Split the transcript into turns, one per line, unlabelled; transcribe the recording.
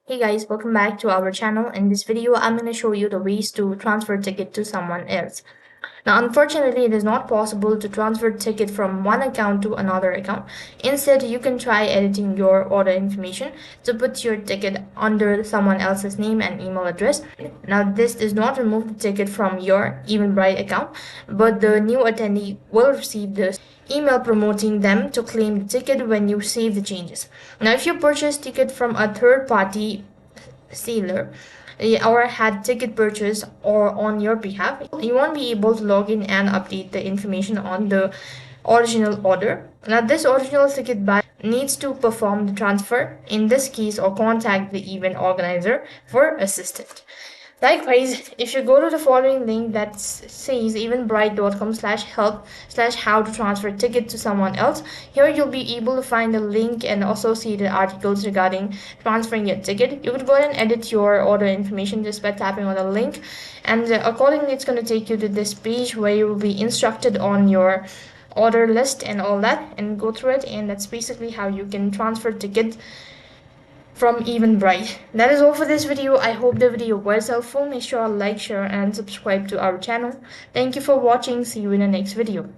Hey guys, welcome back to our channel. In this video, I'm going to show you the ways to transfer ticket to someone else. Now, unfortunately, it is not possible to transfer ticket from one account to another account. Instead, you can try editing your order information to put your ticket under someone else's name and email address. Now, this does not remove the ticket from your Eventbrite account, but the new attendee will receive the email promoting them to claim the ticket when you save the changes. Now, if you purchase ticket from a third party seller or had ticket purchase or on your behalf, you won't be able to log in and update the information on the original order. Now, this original ticket buyer needs to perform the transfer in this case or contact the event organizer for assistance. Likewise, if you go to the following link that says eventbrite.com/help/how to transfer ticket to someone else, here you'll be able to find a link and associated articles regarding transferring your ticket. You could go ahead and edit your order information just by tapping on the link, and accordingly, it's going to take you to this page where you will be instructed on your order list and all that, and go through it. And that's basically how you can transfer ticket from Eventbrite. That is all for this video. I hope the video was helpful. Make sure to like, share, and subscribe to our channel. Thank you for watching. See you in the next video.